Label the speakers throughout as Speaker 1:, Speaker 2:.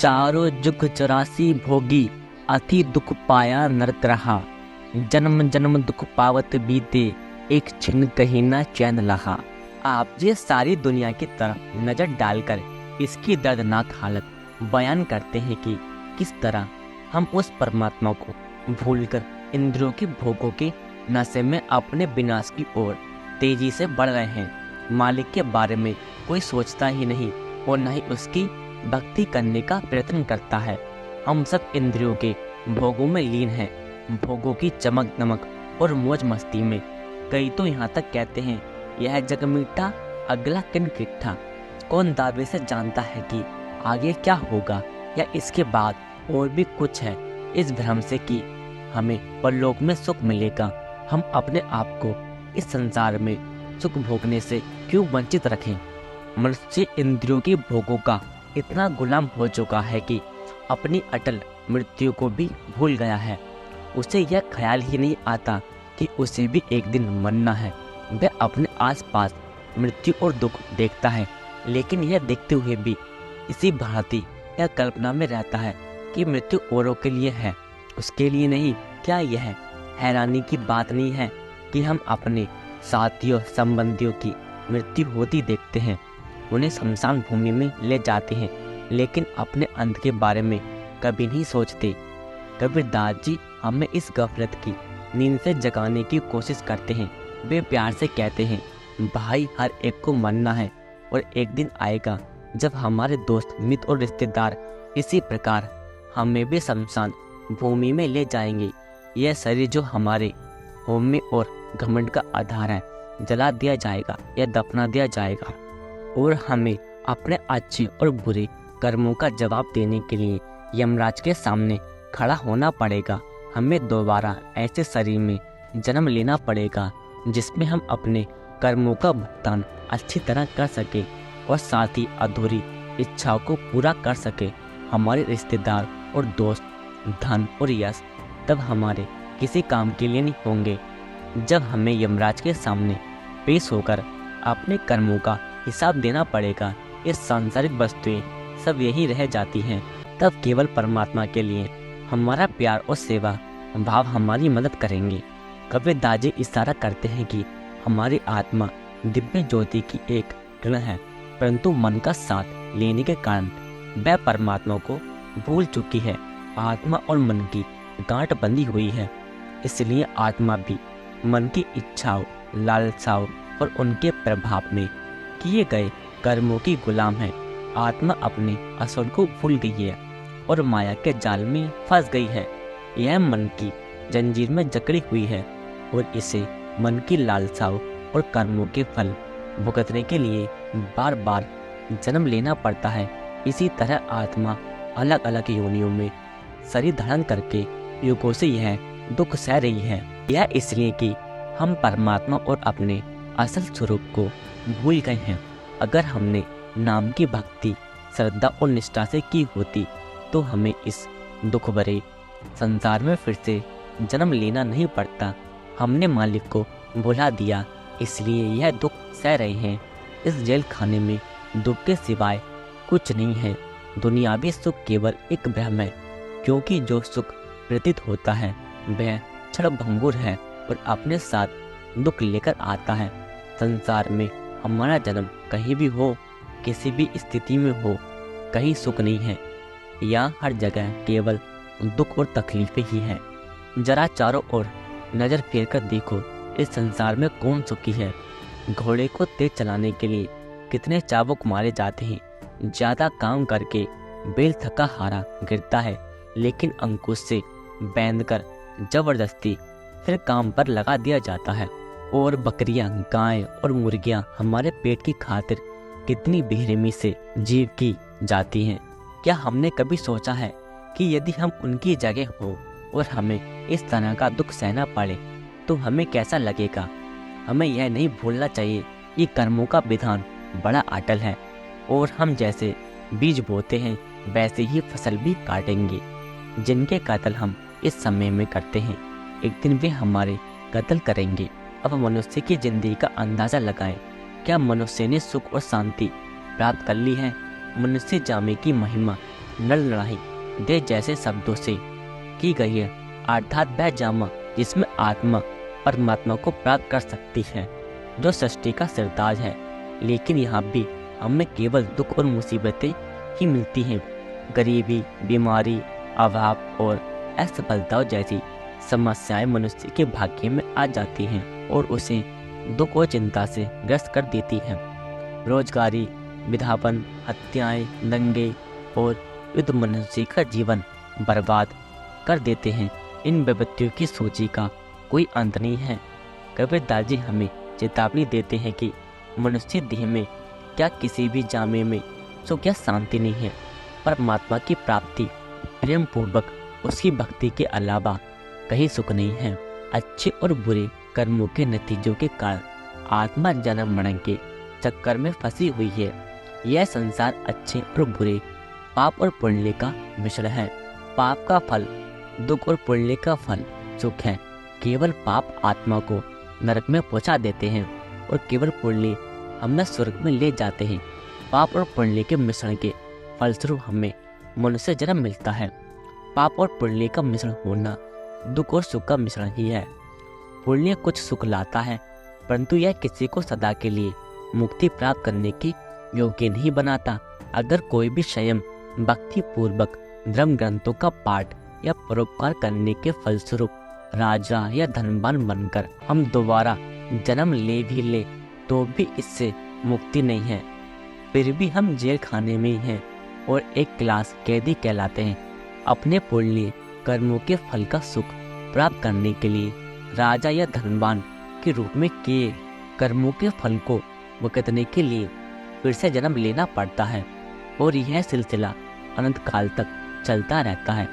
Speaker 1: चारों जुग 84 भोगी, अति दुख पाया नरक रहा। जन्म जन्म दुख पावत बीते, एक छिन कहीं ना चैन लहा। आप ये सारी दुनिया की तरफ नजर डालकर इसकी दर्दनाक हालत बयान करते हैं कि किस तरह हम उस परमात्मा को भूलकर इंद्रियों की भोगों के नशे में अपने विनाश की ओर तेजी से बढ़ रहे हैं। मालिक के बारे में कोई सोचता ही नहीं और न ही उसकी भक्ति करने का प्रयत्न करता है। हम सब इंद्रियों के भोगों में लीन हैं, भोगों की चमक दमक और मौज मस्ती में। कई तो यहाँ तक कहते हैं, यह जग मीठा अगला किन किट्ठा। कौन दावे से जानता है कि आगे क्या होगा या इसके बाद और भी कुछ है। इस भ्रम से कि हमें परलोक में सुख मिलेगा, हम अपने आप को इस संसार में सुख भोगने से क्यों वंचित रखें। मनुष्य इंद्रियों की भोगों का इतना गुलाम हो चुका है कि अपनी अटल मृत्यु को भी भूल गया है। उसे यह ख्याल ही नहीं आता कि उसे भी एक दिन मरना है। वह अपने आसपास मृत्यु और दुख देखता है, लेकिन यह देखते हुए भी इसी भांति यह कल्पना में रहता है कि मृत्यु औरों के लिए है, उसके लिए नहीं। क्या यह हैरानी की बात नहीं है कि हम अपने साथियों संबंधियों की मृत्यु होती देखते हैं, उन्हें शमशान भूमि में ले जाते हैं, लेकिन अपने अंत के बारे में कभी नहीं सोचते। कबीरदास जी हमें इस गफलत की नींद से जगाने की कोशिश करते हैं। वे प्यार से कहते हैं, भाई हर एक को मरना है और एक दिन आएगा जब हमारे दोस्त मित्र और रिश्तेदार इसी प्रकार हमें भी शमशान भूमि में ले जाएंगे। यह शरीर जो हमारे होम और घमंड का आधार है, जला दिया जाएगा या दफना दिया जाएगा और हमें अपने अच्छे और बुरे कर्मों का जवाब देने के लिए यमराज के सामने खड़ा होना पड़ेगा। हमें दोबारा ऐसे शरीर में जन्म लेना पड़ेगा जिसमें हम अपने कर्मों का भुगतान अच्छी तरह कर सके और साथ ही अधूरी इच्छाओं को पूरा कर सके। हमारे रिश्तेदार और दोस्त धन और यश तब हमारे किसी काम के लिए नहीं होंगे। जब हमें यमराज के सामने पेश होकर अपने कर्मों का हिसाब देना पड़ेगा, ये सांसारिक वस्तुएं सब यही रह जाती हैं। तब केवल परमात्मा के लिए हमारा प्यार और सेवा भाव हमारी मदद करेंगे। कबीरदास जी इशारा करते हैं कि हमारी आत्मा दिव्य ज्योति की एक किरण है, परंतु मन का साथ लेने के कारण वह परमात्मा को भूल चुकी है। आत्मा और मन की गांठ बंधी हुई है, इसलिए आत्मा भी मन की इच्छाओं, लालसाओं और उनके प्रभाव में किए गए कर्मों की गुलाम है। आत्मा अपने असल को भूल गई है और माया के जाल में फंस गई है। यह मन की जंजीर में जकड़ी हुई है और इसे मन की लालसाओं और कर्मों के फल भुगतने के लिए बार बार जन्म लेना पड़ता है। इसी तरह आत्मा अलग अलग योनियों में शरीर धारण करके युगों से यह दुख सह रही है। यह इसलिए कि हम परमात्मा और अपने असल स्वरूप को भूल गए हैं। अगर हमने नाम की भक्ति श्रद्धा और निष्ठा से की होती तो हमें इस दुख भरे संसार में फिर से जन्म लेना नहीं पड़ता। हमने मालिक को भुला दिया, इसलिए यह दुख सह रहे हैं। इस जेल खाने में दुख के सिवाय कुछ नहीं है। दुनियावी सुख केवल एक भ्रम है, क्योंकि जो सुख प्रतीत होता है वह क्षणभंगुर है और अपने साथ दुख लेकर आता है। संसार में हमारा जन्म कहीं भी हो, किसी भी स्थिति में हो, कहीं सुख नहीं है। यहाँ हर जगह केवल दुख और तकलीफें ही हैं। जरा चारों ओर नज़र फेर कर देखो, इस संसार में कौन सुखी है। घोड़े को तेज चलाने के लिए कितने चाबुक मारे जाते हैं। ज़्यादा काम करके बैल थका हारा गिरता है, लेकिन अंकुश से बांधकर जबरदस्ती फिर काम पर लगा दिया जाता है। और बकरियां, गायें और मुर्गियां हमारे पेट की खातिर कितनी बेरहमी से जीव की जाती हैं। क्या हमने कभी सोचा है कि यदि हम उनकी जगह हो और हमें इस तरह का दुख सहना पड़े तो हमें कैसा लगेगा। हमें यह नहीं भूलना चाहिए कि कर्मों का विधान बड़ा अटल है और हम जैसे बीज बोते हैं वैसे ही फसल भी काटेंगे। जिनके कत्ल हम इस समय में करते हैं, एक दिन वे हमारे कत्ल करेंगे। अब मनुष्य की जिंदगी का अंदाज़ा लगाएं। क्या मनुष्य ने सुख और शांति प्राप्त कर ली है? मनुष्य जामे की महिमा नर लड़ाई दे जैसे शब्दों से की गई है, अर्थात वह जामा जिसमें आत्मा परमात्मा को प्राप्त कर सकती है, जो सृष्टि का सिरताज है। लेकिन यहाँ भी हमें केवल दुख और मुसीबतें ही मिलती हैं। गरीबी, बीमारी, अभाव और असफलता जैसी समस्याएं मनुष्य के भाग्य में आ जाती हैं और उसे दुख और चिंता से ग्रस्त कर देती हैं। रोजगारी, विधापन, हत्याएं, दंगे और युद्ध मनुष्य का जीवन बर्बाद कर देते हैं। इन विपत्तियों की सूची का कोई अंत नहीं है। कबीरदास जी हमें चेतावनी देते हैं कि मनुष्य देह में क्या किसी भी जामे में सुख या शांति नहीं है। परमात्मा की प्राप्ति प्रेम पूर्वक उसकी भक्ति के अलावा कहीं सुख नहीं है। अच्छे और बुरे कर्मों के नतीजों के कारण आत्मा जन्म मरण के चक्कर में फंसी हुई है। यह संसार अच्छे और बुरे, पाप और पुण्य का मिश्रण है। पाप का फल दुख और पुण्य का फल सुख है। केवल पाप आत्मा को नरक में पहुंचा देते हैं और केवल पुण्य हमें स्वर्ग में ले जाते हैं। पाप और पुण्य के मिश्रण के फलस्वरूप हमें मनुष्य जन्म मिलता है। पाप और पुण्य का मिश्रण होना दुख और सुख का मिश्रण ही है। पुण्य कुछ सुख लाता है, परंतु यह किसी को सदा के लिए मुक्ति प्राप्त करने के योग्य नहीं बनाता। अगर कोई भी स्वयं भक्ति पूर्वक धर्म ग्रंथों का पाठ या परोपकार करने के फलस्वरूप राजा या धनवान बनकर हम दोबारा जन्म ले भी ले तो भी इससे मुक्ति नहीं है। फिर भी हम जेल खाने में ही हैं और एक क्लास कैदी कहलाते हैं। अपने पुण्य कर्मों के फल का सुख प्राप्त करने के लिए राजा या धनवान के रूप में किए कर्मों के फल को भुगतने के लिए फिर से जन्म लेना पड़ता है और यह सिलसिला अनंत काल तक चलता रहता है।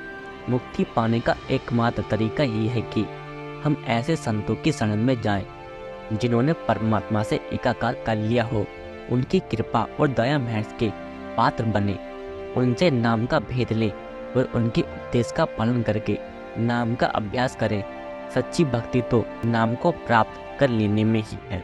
Speaker 1: मुक्ति पाने का एकमात्र तरीका ये है कि हम ऐसे संतों की शरण में जाएं जिन्होंने परमात्मा से एकाकार कर लिया हो। उनकी कृपा और दया महर्ष के पात्र बने, उनसे नाम का भेद लें और उनके उपदेश का पालन करके नाम का अभ्यास करें। सच्ची भक्ति तो नाम को प्राप्त कर लेने में ही है।